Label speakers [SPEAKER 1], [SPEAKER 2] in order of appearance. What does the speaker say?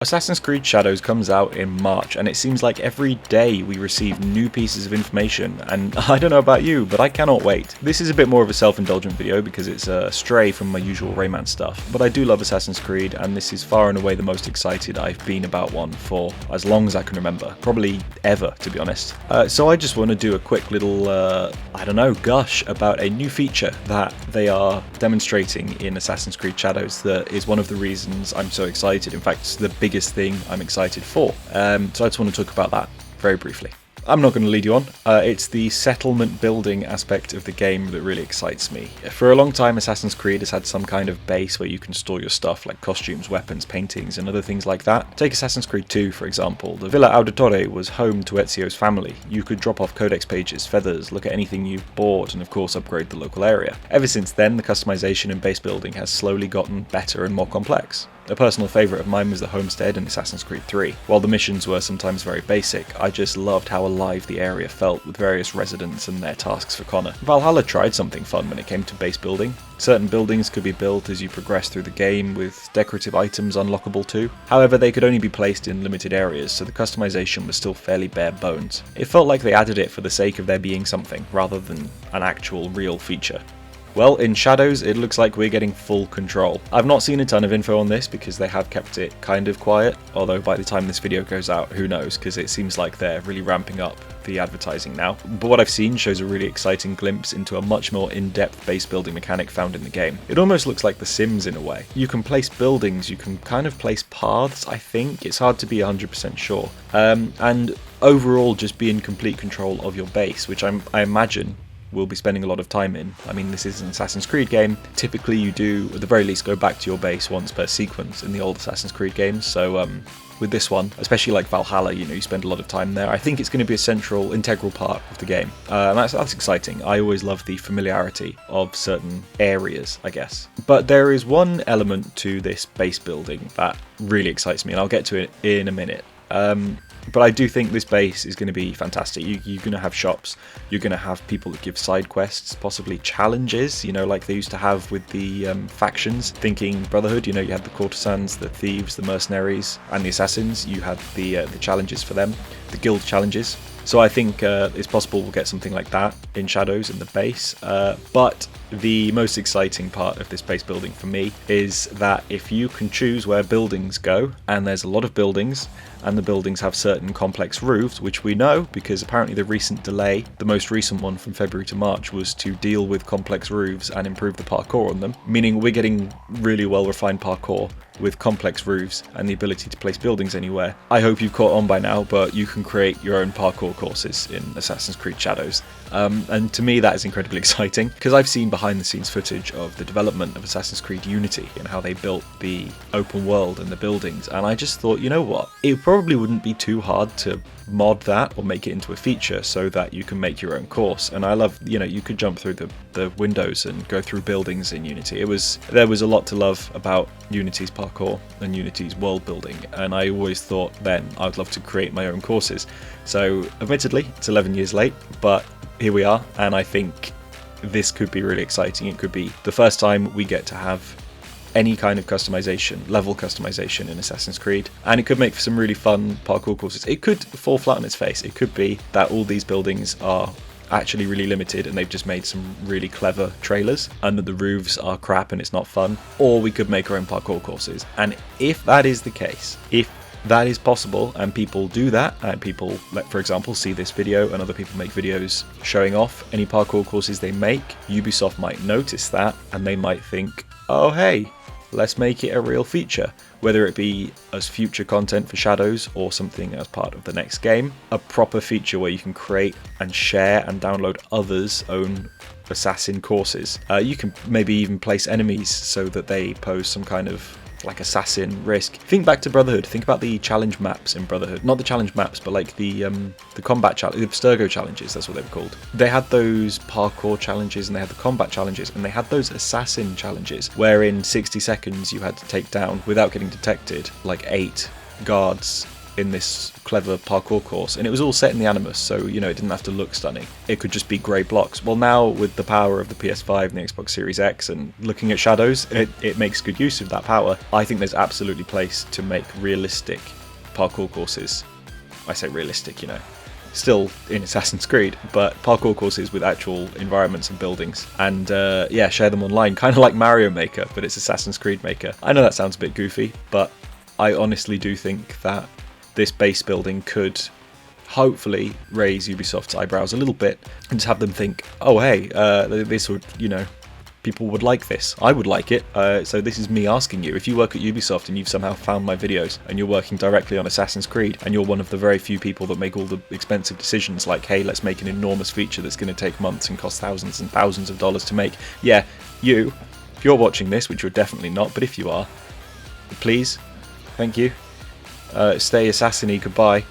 [SPEAKER 1] Assassin's Creed Shadows comes out in March, and it seems like every day we receive new pieces of information, and I don't know about you, but I cannot wait. This is a bit more of a self-indulgent video because it's a stray from my usual Rayman stuff, but I do love Assassin's Creed, and this is far and away the most excited I've been about one for as long as I can remember. Probably ever, to be honest. So I just want to do a quick little, gush about a new feature that they are demonstrating in Assassin's Creed Shadows that is one of the reasons I'm so excited. In fact, it's the biggest thing I'm excited for. So I just want to talk about that very briefly. I'm not going to lead you on. It's the settlement building aspect of the game that really excites me. For a long time, Assassin's Creed has had some kind of base where you can store your stuff, like costumes, weapons, paintings, and other things like that. Take Assassin's Creed 2, for example. The Villa Auditore was home to Ezio's family. You could drop off codex pages, feathers, look at anything you've bought, and of course upgrade the local area. Ever since then, the customization and base building has slowly gotten better and more complex. A personal favourite of mine was the homestead in Assassin's Creed 3. While the missions were sometimes very basic, I just loved how alive the area felt with various residents and their tasks for Connor. Valhalla tried something fun when it came to base building. Certain buildings could be built as you progress through the game, with decorative items unlockable too. However, they could only be placed in limited areas, so the customization was still fairly bare bones. It felt like they added it for the sake of there being something, rather than an actual real feature. Well, in Shadows, it looks like we're getting full control. I've not seen a ton of info on this because they have kept it kind of quiet, although by the time this video goes out, who knows, because it seems like they're really ramping up the advertising now. But what I've seen shows a really exciting glimpse into a much more in-depth base building mechanic found in the game. It almost looks like The Sims in a way. You can place buildings, you can kind of place paths, I think. It's hard to be 100% sure. And overall just be in complete control of your base, which I imagine we'll be spending a lot of time in. I mean, this is an Assassin's Creed game. Typically you do, at the very least, go back to your base once per sequence in the old Assassin's Creed games, so with this one, especially like Valhalla, you spend a lot of time there. I think it's going to be a integral part of the game. That's exciting. I always love the familiarity of certain areas, I guess. But there is one element to this base building that really excites me, and I'll get to it in a minute. But I do think this base is going to be fantastic. You're going to have shops, you're going to have people that give side quests, possibly challenges, like they used to have with the factions. Thinking Brotherhood, you had the courtesans, the thieves, the mercenaries, and the assassins. You had the challenges for them, the guild challenges. So I think it's possible we'll get something like that in Shadows in the base. But the most exciting part of this base building for me is that if you can choose where buildings go, and there's a lot of buildings, and the buildings have certain complex roofs, which we know because apparently the recent delay, the most recent one from February to March, was to deal with complex roofs and improve the parkour on them, meaning we're getting really well refined parkour with complex roofs and the ability to place buildings anywhere. I hope you've caught on by now, but you can create your own parkour courses in Assassin's Creed Shadows. And to me that is incredibly exciting because I've seen behind the scenes footage of the development of Assassin's Creed Unity and how they built the open world and the buildings, and I just thought, you know what, it probably wouldn't be too hard to mod that or make it into a feature so that you can make your own course. And I love, you could jump through the windows and go through buildings in Unity. There was a lot to love about Unity's parkour and Unity's world building, and I always thought then I'd love to create my own courses. So admittedly it's 11 years late, but here we are, and I think this could be really exciting. It could be the first time we get to have any kind of level customization in Assassin's Creed, and it could make for some really fun parkour courses. It could fall flat on its face. It could be that all these buildings are actually really limited and they've just made some really clever trailers, and that the roofs are crap and it's not fun. Or we could make our own parkour courses, and if that is the case, if that is possible and people do that, and people, for example, see this video and other people make videos showing off any parkour courses they make, Ubisoft might notice that and they might think, oh hey, let's make it a real feature, whether it be as future content for Shadows or something as part of the next game. A proper feature where you can create and share and download others' own assassin courses. You can maybe even place enemies so that they pose some kind of like assassin risk. Think back to Brotherhood. Think about the challenge maps in Brotherhood. Not the challenge maps, but like the combat challenge, the Abstergo challenges, that's what they were called. They had those parkour challenges and they had the combat challenges and they had those assassin challenges where in 60 seconds you had to take down, without getting detected, like 8 guards in this clever parkour course, and it was all set in the Animus, so you know it didn't have to look stunning. It could just be grey blocks. Well, now with the power of the PS5 and the Xbox Series X and looking at shadows, it makes good use of that power. I think there's absolutely place to make realistic parkour courses. I say realistic, you know, still in Assassin's Creed, but parkour courses with actual environments and buildings, and yeah, share them online, kind of like Mario Maker, but it's Assassin's Creed Maker. I know that sounds a bit goofy, but I honestly do think that this base building could hopefully raise Ubisoft's eyebrows a little bit and just have them think, oh hey, this would, you know, people would like this. I would like it. So this is me asking you, if you work at Ubisoft and you've somehow found my videos and you're working directly on Assassin's Creed and you're one of the very few people that make all the expensive decisions like, hey, let's make an enormous feature that's going to take months and cost thousands and thousands of dollars to make. Yeah, you, if you're watching this, which you're definitely not, but if you are, please, thank you. Stay assassin-y, goodbye.